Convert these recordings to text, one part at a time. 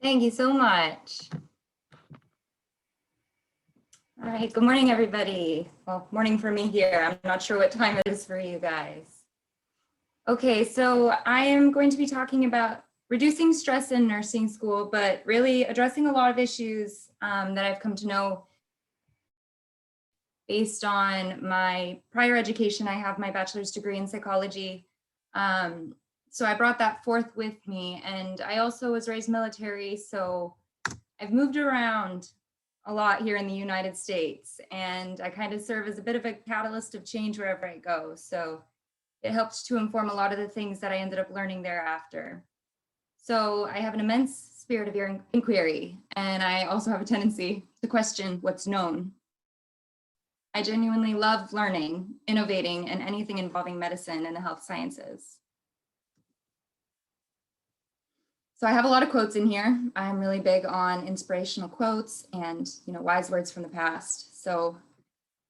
Thank you so much. All right, good morning, everybody. Well, morning for me here. I'm not sure what time it is for you guys. Okay, so I am going to be talking about reducing stress in nursing school, but really addressing a lot of issues that I've come to know based on my prior education. I have my bachelor's degree in psychology. So I brought that forth with me, and I also was raised military, so I've moved around a lot here in the United States, and I kind of serve as a bit of a catalyst of change wherever I go. So it helped to inform a lot of the things that I ended up learning thereafter. So I have an immense spirit of inquiry, and I also have a tendency to question what's known. I genuinely love learning, innovating, and anything involving medicine and the health sciences. So I have a lot of quotes in here. I'm really big on inspirational quotes and, wise words from the past. So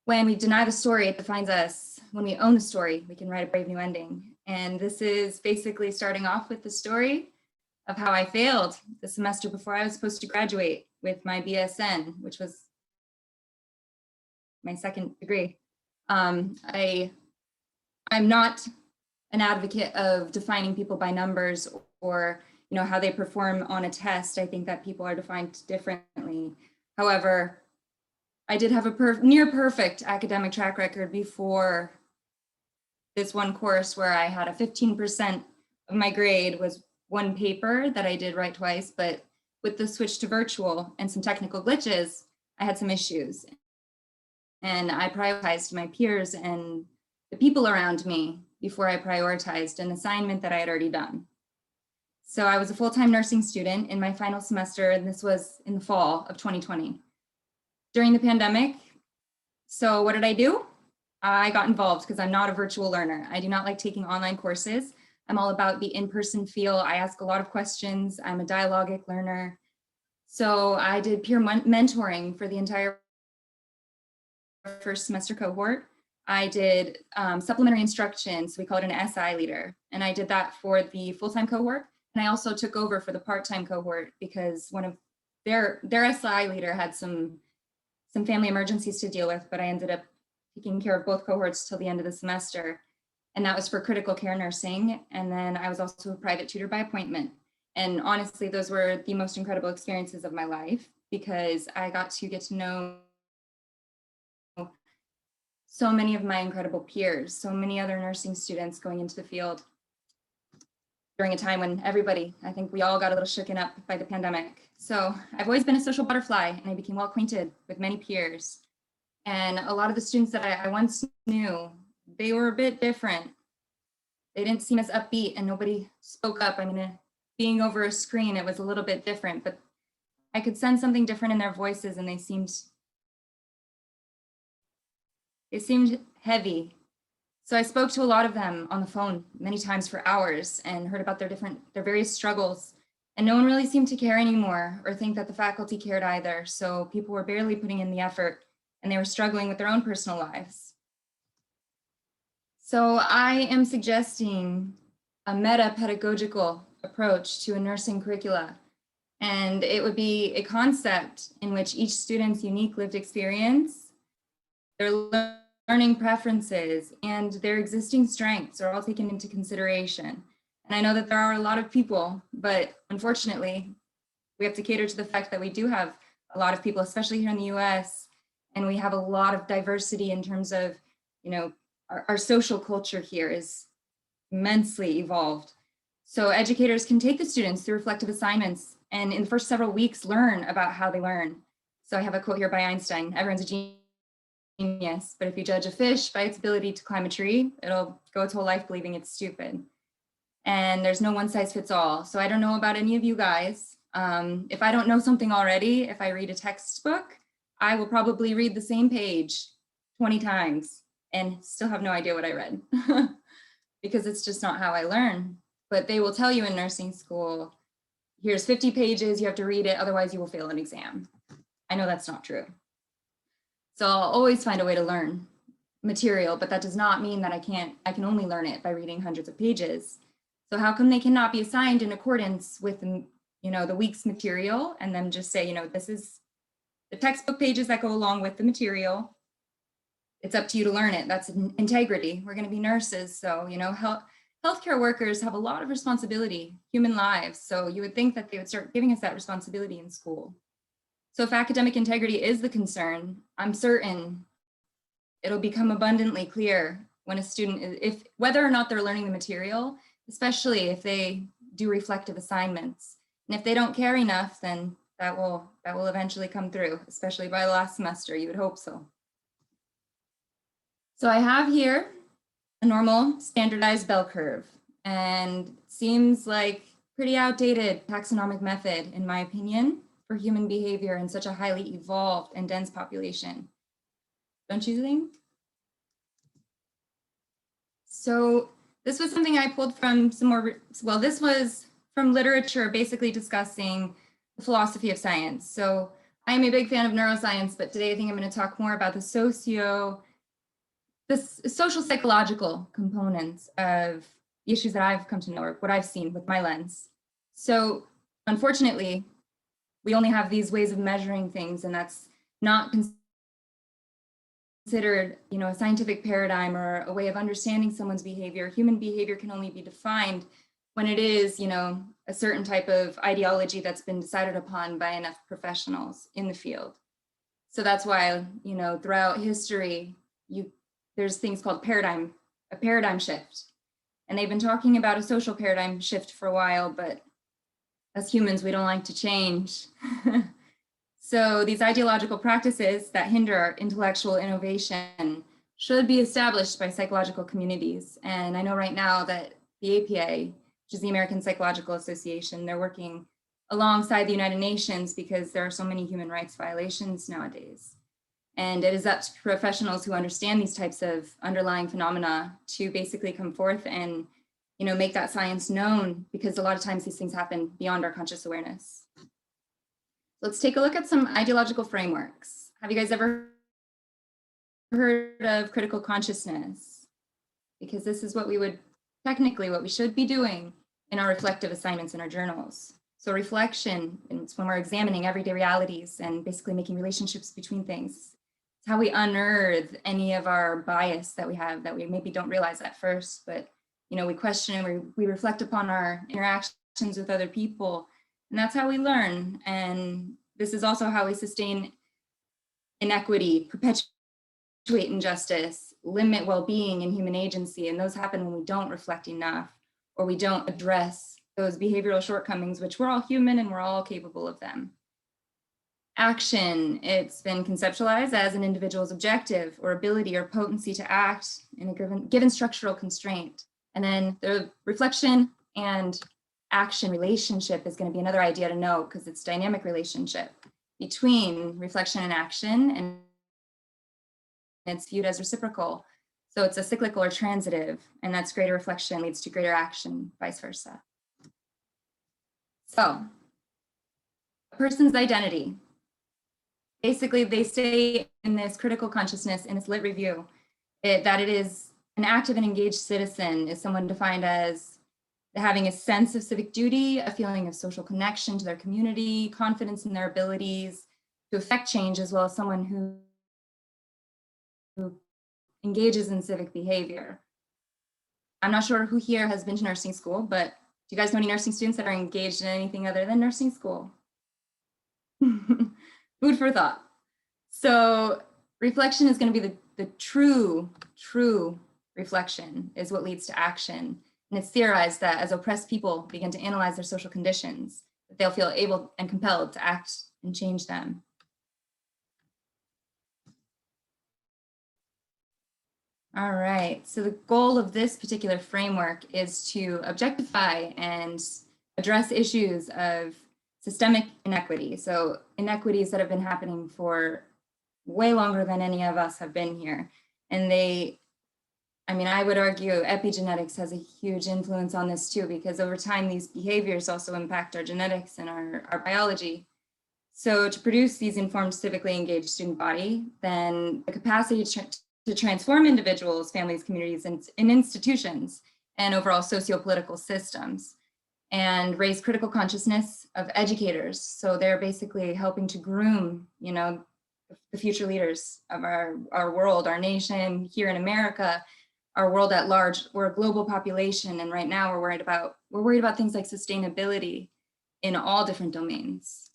when we deny the story, it defines us. When we own the story, we can write a brave new ending. And this is basically starting off with the story of how I failed the semester before I was supposed to graduate with my BSN, which was my second degree. I'm not an advocate of defining people by numbers or how they perform on a test. I think that people are defined differently. However, I did have a near perfect academic track record before this one course where I had a 15% of my grade was one paper that I did write twice, but with the switch to virtual and some technical glitches, I had some issues. And I prioritized my peers and the people around me before I prioritized an assignment that I had already done. So I was a full-time nursing student in my final semester, and this was in the fall of 2020 during the pandemic. So what did I do? I got involved because I'm not a virtual learner. I do not like taking online courses. I'm all about the in-person feel. I ask a lot of questions. I'm a dialogic learner. So I did peer mentoring for the entire first semester cohort. I did supplementary instruction, so we call it an SI leader. And I did that for the full-time cohort. And I also took over for the part-time cohort because one of their SI leader had some family emergencies to deal with, but I ended up taking care of both cohorts till the end of the semester. And that was for critical care nursing. And then I was also a private tutor by appointment. And honestly, those were the most incredible experiences of my life because I got to get to know so many of my incredible peers, so many other nursing students going into the field during a time when everybody, I think we all got a little shooken up by the pandemic. So I've always been a social butterfly, and I became well acquainted with many peers. And a lot of the students that I once knew, they were a bit different. They didn't seem as upbeat, and nobody spoke up. I mean, being over a screen, it was a little bit different, but I could sense something different in their voices, and they seemed heavy. So I spoke to a lot of them on the phone many times for hours and heard about their various struggles. And no one really seemed to care anymore or think that the faculty cared either. So people were barely putting in the effort and they were struggling with their own personal lives. So I am suggesting a metapedagogical approach to a nursing curricula. And it would be a concept in which each student's unique lived experience, their learning preferences, and their existing strengths are all taken into consideration. And I know that there are a lot of people, but unfortunately, we have to cater to the fact that we do have a lot of people, especially here in the US, and we have a lot of diversity in terms of, our social culture here is immensely evolved. So educators can take the students through reflective assignments and in the first several weeks learn about how they learn. So I have a quote here by Einstein: everyone's a genius, but if you judge a fish by its ability to climb a tree, it'll go its whole life believing it's stupid. And there's no one size fits all. So I don't know about any of you guys. If I don't know something already, if I read a textbook, I will probably read the same page 20 times and still have no idea what I read because it's just not how I learn. But they will tell you in nursing school, here's 50 pages, you have to read it, otherwise you will fail an exam. I know that's not true. So I'll always find a way to learn material, but that does not mean that I can only learn it by reading hundreds of pages. So how come they cannot be assigned in accordance with the week's material and then just say, this is the textbook pages that go along with the material. It's up to you to learn it. That's integrity. We're going to be nurses. So, healthcare workers have a lot of responsibility, human lives. So you would think that they would start giving us that responsibility in school. So if academic integrity is the concern, I'm certain it'll become abundantly clear when a student, whether or not they're learning the material, especially if they do reflective assignments. And if they don't care enough, then that will eventually come through, especially by the last semester, you would hope so. So I have here a normal standardized bell curve, and it seems like pretty outdated taxonomic method, in my opinion, for human behavior in such a highly evolved and dense population. Don't you think? So this was something I pulled from some more, well, this was from literature basically discussing the philosophy of science. So I am a big fan of neuroscience, but today I think I'm going to talk more about the social psychological components of the issues that I've come to know, or what I've seen with my lens. So unfortunately, we only have these ways of measuring things, and that's not considered, a scientific paradigm or a way of understanding someone's behavior. Human behavior can only be defined when it is, a certain type of ideology that's been decided upon by enough professionals in the field. So that's why, throughout history, there's things called a paradigm shift. And they've been talking about a social paradigm shift for a while, but as humans, we don't like to change. So these ideological practices that hinder our intellectual innovation should be established by psychological communities. And I know right now that the APA, which is the American Psychological Association, they're working alongside the United Nations because there are so many human rights violations nowadays. And it is up to professionals who understand these types of underlying phenomena to basically come forth and, make that science known, because a lot of times these things happen beyond our conscious awareness. Let's take a look at some ideological frameworks. Have you guys ever heard of critical consciousness? Because this is what we should be doing in our reflective assignments in our journals. So reflection, it's when we're examining everyday realities and basically making relationships between things. It's how we unearth any of our bias that we have that we maybe don't realize at first, but we question and we reflect upon our interactions with other people, and that's how we learn. And this is also how we sustain inequity, perpetuate injustice, limit well-being and human agency. And those happen when we don't reflect enough, or we don't address those behavioral shortcomings, which we're all human and we're all capable of them. Action, it's been conceptualized as an individual's objective or ability or potency to act in a given structural constraint. And then the reflection and action relationship is going to be another idea to know, because it's dynamic relationship between reflection and action, and it's viewed as reciprocal. So it's a cyclical or transitive, and that's greater reflection leads to greater action, vice versa. So a person's identity. Basically, they say in this critical consciousness, in this lit review, that it is an active and engaged citizen is someone defined as having a sense of civic duty, a feeling of social connection to their community, confidence in their abilities to affect change, as well as someone who engages in civic behavior. I'm not sure who here has been to nursing school, but do you guys know any nursing students that are engaged in anything other than nursing school? Food for thought. So reflection is going to be the true reflection is what leads to action. And it's theorized that as oppressed people begin to analyze their social conditions, that they'll feel able and compelled to act and change them. All right, so the goal of this particular framework is to objectify and address issues of systemic inequity. So inequities that have been happening for way longer than any of us have been here. And I would argue epigenetics has a huge influence on this too, because over time, these behaviors also impact our genetics and our biology. So to produce these informed, civically engaged student body, then the capacity to transform individuals, families, communities, and institutions, and overall socio-political systems. and raise critical consciousness of educators. So they're basically helping to groom, the future leaders of our world, our nation here in America, our world at large. We're a global population, and right now we're worried about things like sustainability in all different domains.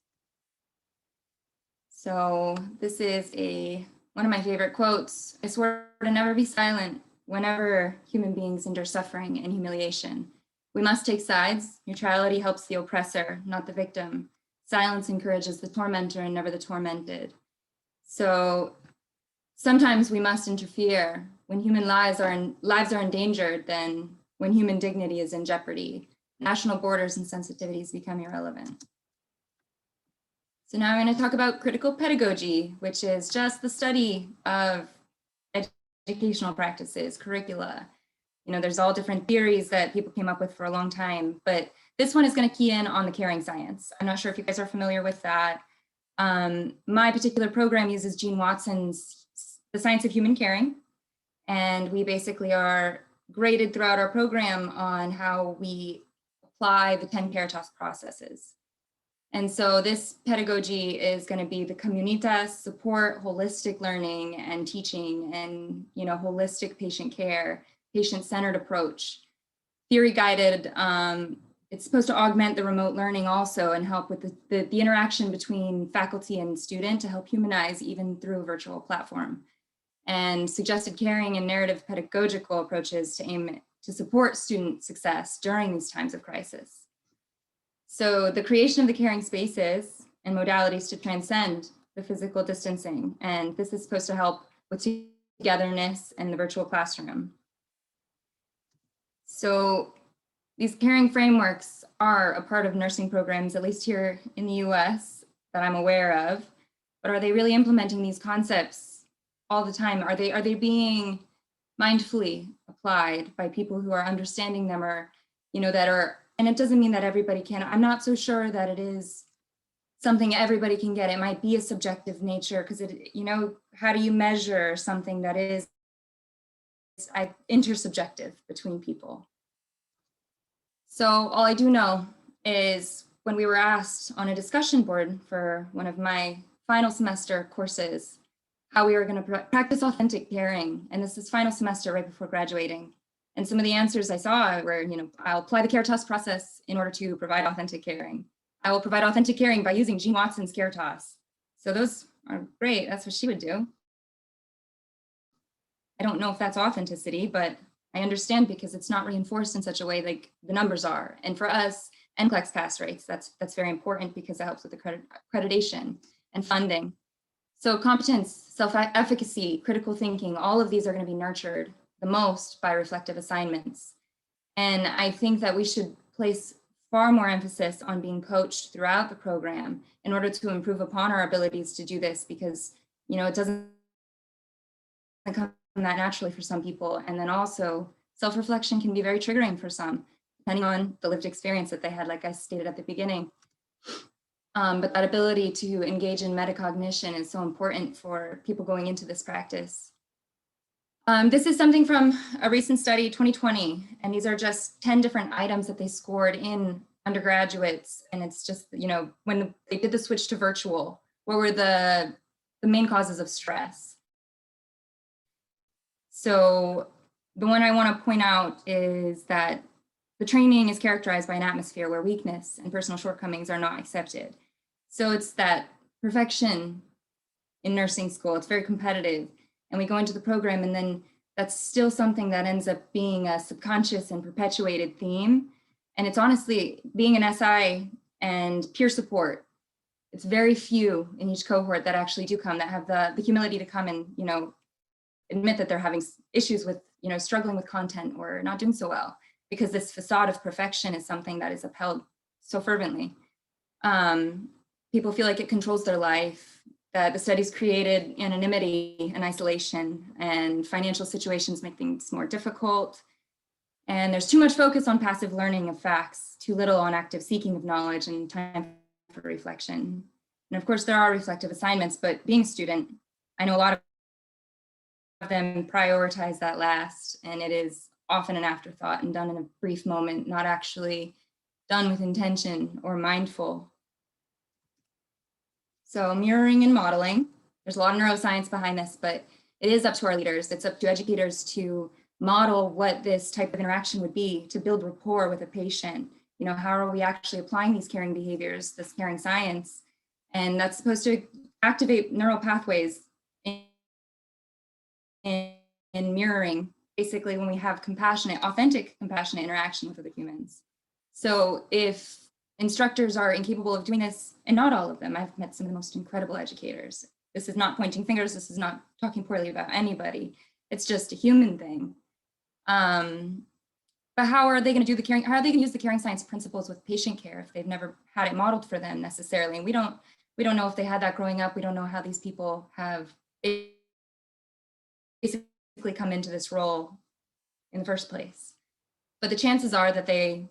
So this is one of my favorite quotes. I swear to never be silent whenever human beings endure suffering and humiliation. We must take sides. Neutrality helps the oppressor, not the victim. Silence encourages the tormentor and never the tormented. So sometimes we must interfere when human lives are endangered, then when human dignity is in jeopardy. National borders and sensitivities become irrelevant. So now I'm going to talk about critical pedagogy, which is just the study of educational practices, curricula. There's all different theories that people came up with for a long time, but this one is going to key in on the caring science. I'm not sure if you guys are familiar with that. My particular program uses Gene Watson's The Science of Human Caring, and we basically are graded throughout our program on how we apply the 10 Caritas processes. And so this pedagogy is going to be the comunitas, support, holistic learning and teaching, and holistic patient care, patient-centered approach, theory-guided. It's supposed to augment the remote learning also and help with the interaction between faculty and student to help humanize even through a virtual platform. And suggested caring and narrative pedagogical approaches to aim to support student success during these times of crisis. So the creation of the caring spaces and modalities to transcend the physical distancing. And this is supposed to help with togetherness in the virtual classroom. So these caring frameworks are a part of nursing programs, at least here in the US, that I'm aware of. But are they really implementing these concepts all the time? Are they being mindfully applied by people who are understanding them, or that are, and it doesn't mean that everybody can. I'm not so sure that it is something everybody can get. It might be a subjective nature, because how do you measure something that is intersubjective between people? So all I do know is when we were asked on a discussion board for one of my final semester courses, how we were going to practice authentic caring. And this is final semester right before graduating. And some of the answers I saw were, I'll apply the Caritas process in order to provide authentic caring. I will provide authentic caring by using Gene Watson's Caritas. So those are great. That's what she would do. I don't know if that's authenticity, but I understand, because it's not reinforced in such a way like the numbers are. And for us, NCLEX pass rates, that's very important, because it helps with the accreditation and funding. So competence, self-efficacy, critical thinking, all of these are going to be nurtured the most by reflective assignments. And I think that we should place far more emphasis on being coached throughout the program in order to improve upon our abilities to do this, because it doesn't come that naturally for some people. And then also self-reflection can be very triggering for some, depending on the lived experience that they had, like I stated at the beginning. But that ability to engage in metacognition is so important for people going into this practice. This is something from a recent study, 2020, and these are just 10 different items that they scored in undergraduates. And it's just, when they did the switch to virtual, what were the main causes of stress? So the one I want to point out is that the training is characterized by an atmosphere where weakness and personal shortcomings are not accepted. So it's that perfection in nursing school. It's very competitive. And we go into the program, and then that's still something that ends up being a subconscious and perpetuated theme. And it's honestly, being an SI and peer support, it's very few in each cohort that actually do come, that have the humility to come and, admit that they're having issues with, struggling with content or not doing so well, because this facade of perfection is something that is upheld so fervently. People feel like it controls their life, that the studies created anonymity and isolation, and financial situations make things more difficult. And there's too much focus on passive learning of facts, too little on active seeking of knowledge and time for reflection. And of course, there are reflective assignments, but being a student, I know a lot of them prioritize that last, and it is often an afterthought and done in a brief moment, not actually done with intention or mindful. So mirroring and modeling, there's a lot of neuroscience behind this, but it is up to our leaders. It's up to educators to model what this type of interaction would be, to build rapport with a patient. You know, how are we actually applying these caring behaviors, this caring science? And that's supposed to activate neural pathways in mirroring, basically when we have compassionate, authentic compassionate interaction with other humans. So if instructors are incapable of doing this, and not all of them, I've met some of the most incredible educators. This is not pointing fingers, this is not talking poorly about anybody. It's just a human thing. But how are they going to do the caring? How are they going to use the caring science principles with patient care if they've never had it modeled for them necessarily? And we don't know if they had that growing up. We don't know how these people have basically come into this role in the first place. But the chances are that they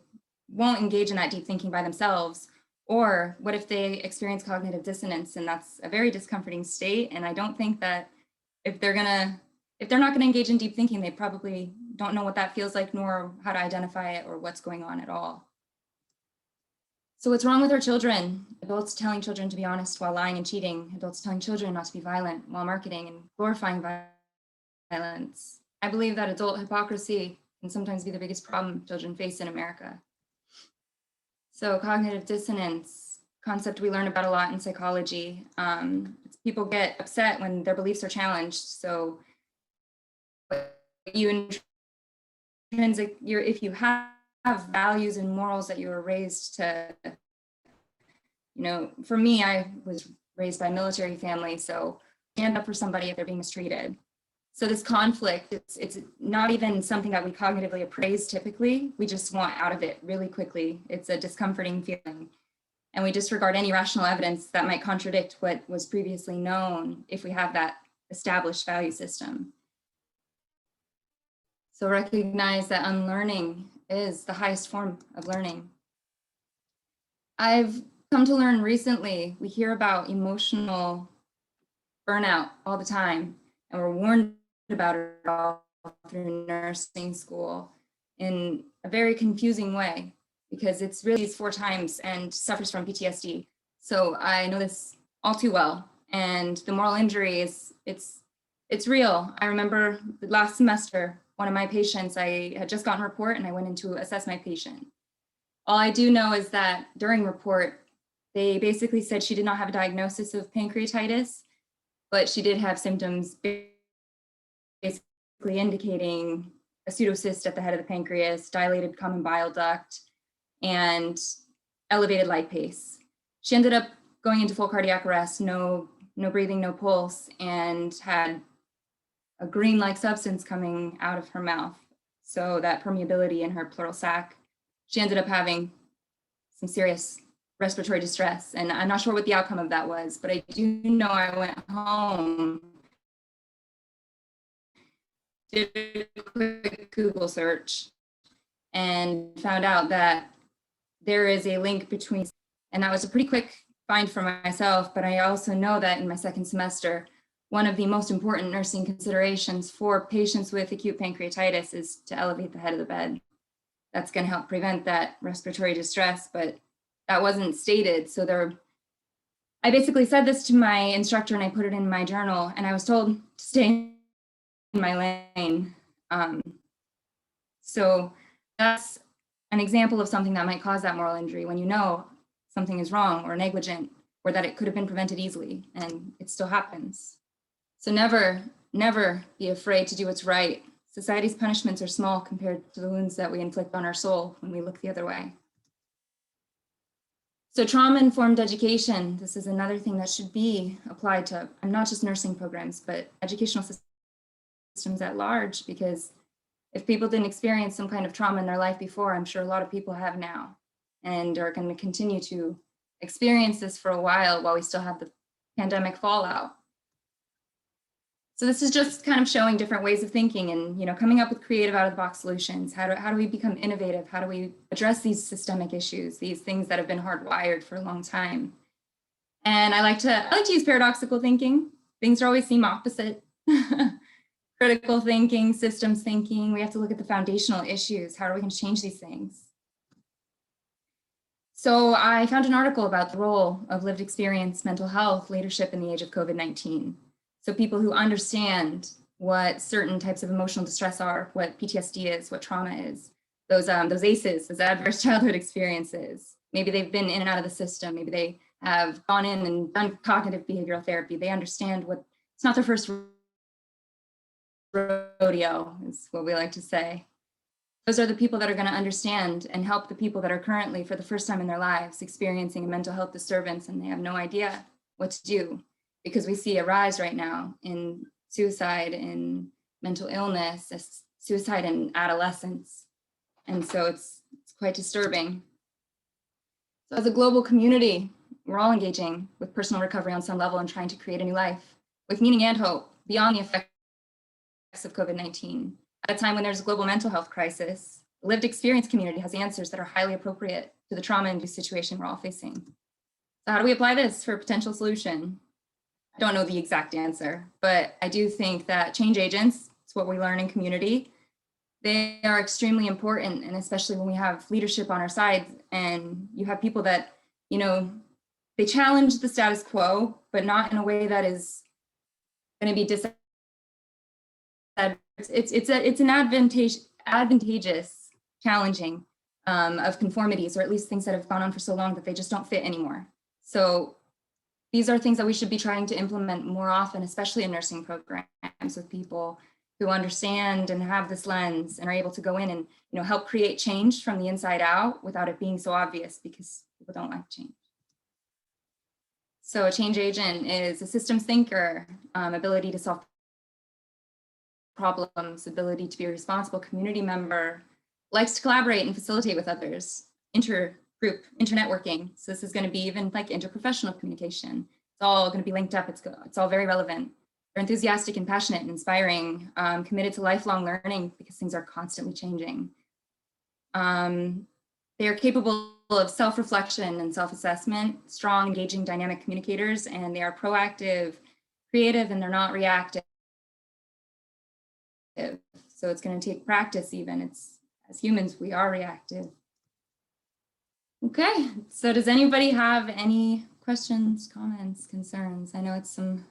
won't engage in that deep thinking by themselves. Or what if they experience cognitive dissonance? And that's a very discomforting state. And I don't think that if they're not going to engage in deep thinking, they probably don't know what that feels like, nor how to identify it or what's going on at all. So what's wrong with our children? Adults telling children to be honest while lying and cheating. Adults telling children not to be violent while marketing and glorifying violence. I believe that adult hypocrisy can sometimes be the biggest problem children face in America. So cognitive dissonance, concept we learn about a lot in psychology. People get upset when their beliefs are challenged. So if you have values and morals that you were raised to, you know, for me, I was raised by a military family, so stand up for somebody if they're being mistreated. So this conflict, it's not even something that we cognitively appraise typically. We just want out of it really quickly. It's a discomforting feeling. And we disregard any rational evidence that might contradict what was previously known if we have that established value system. So recognize that unlearning is the highest form of learning. I've come to learn recently, we hear about emotional burnout all the time, and we're warned about it all through nursing school in a very confusing way, because it's really 4 times and suffers from PTSD. So I know this all too well. And the moral injury is, it's real. I remember last semester, one of my patients, I had just gotten a report and I went in to assess my patient. All I do know is that during report, they basically said she did not have a diagnosis of pancreatitis, but she did have symptoms basically indicating a pseudocyst at the head of the pancreas, dilated common bile duct, and elevated lipase. She ended up going into full cardiac arrest, no breathing, no pulse, and had a green-like substance coming out of her mouth. So that permeability in her pleural sac, she ended up having some serious respiratory distress. And I'm not sure what the outcome of that was, but I do know I went home, did a quick Google search, and found out that there is a link between, and that was a pretty quick find for myself, but I also know that in my second semester, one of the most important nursing considerations for patients with acute pancreatitis is to elevate the head of the bed. That's going to help prevent that respiratory distress, but that wasn't stated. So I basically said this to my instructor and I put it in my journal, and I was told to stay in my lane. So that's an example of something that might cause that moral injury, when you know something is wrong or negligent, or that it could have been prevented easily, and it still happens. So never be afraid to do what's right. Society's punishments are small compared to the wounds that we inflict on our soul when we look the other way. So trauma-informed education, this is another thing that should be applied to not just nursing programs, but educational systems at large, because if people didn't experience some kind of trauma in their life before, I'm sure a lot of people have now and are going to continue to experience this for a while we still have the pandemic fallout. So this is just kind of showing different ways of thinking and, you know, coming up with creative out-of-the-box solutions. How do we become innovative? How do we address these systemic issues, these things that have been hardwired for a long time? And I like to use paradoxical thinking. Things always seem opposite. Critical thinking, systems thinking. We have to look at the foundational issues. How are we going to change these things? So I found an article about the role of lived experience, mental health, leadership in the age of COVID-19. So people who understand what certain types of emotional distress are, what PTSD is, what trauma is, those ACEs, those adverse childhood experiences. Maybe they've been in and out of the system. Maybe they have gone in and done cognitive behavioral therapy. They understand what, it's not their first rodeo, is what we like to say. Those are the people that are going to understand and help the people that are currently, for the first time in their lives, experiencing a mental health disturbance, and they have no idea what to do, because we see a rise right now in suicide, in mental illness, suicide in adolescence. And so it's quite disturbing. So as a global community, we're all engaging with personal recovery on some level and trying to create a new life with meaning and hope beyond the effects of COVID-19. At a time when there's a global mental health crisis, the lived experience community has answers that are highly appropriate to the trauma-induced situation we're all facing. So how do we apply this for a potential solution? I don't know the exact answer, but I do think that change agents, it's what we learn in community, they are extremely important, and especially when we have leadership on our side and you have people that, you know, they challenge the status quo, but not in a way that is going to be it's an advantageous challenging of conformities, or at least things that have gone on for so long that they just don't fit anymore. So these are things that we should be trying to implement more often, especially in nursing programs, with people who understand and have this lens and are able to go in and, you know, help create change from the inside out without it being so obvious, because people don't like change. So a change agent is a systems thinker, ability to solve problems, ability to be a responsible community member, likes to collaborate and facilitate with others, intergroup, internetworking. So this is going to be even like interprofessional communication. It's all going to be linked up. It's all very relevant. They're enthusiastic and passionate and inspiring, committed to lifelong learning because things are constantly changing. They are capable of self-reflection and self-assessment, strong, engaging, dynamic communicators, and they are proactive, creative, and they're not reactive. So it's going to take practice even. As humans, we are reactive. Okay, so does anybody have any questions, comments, concerns? I know it's some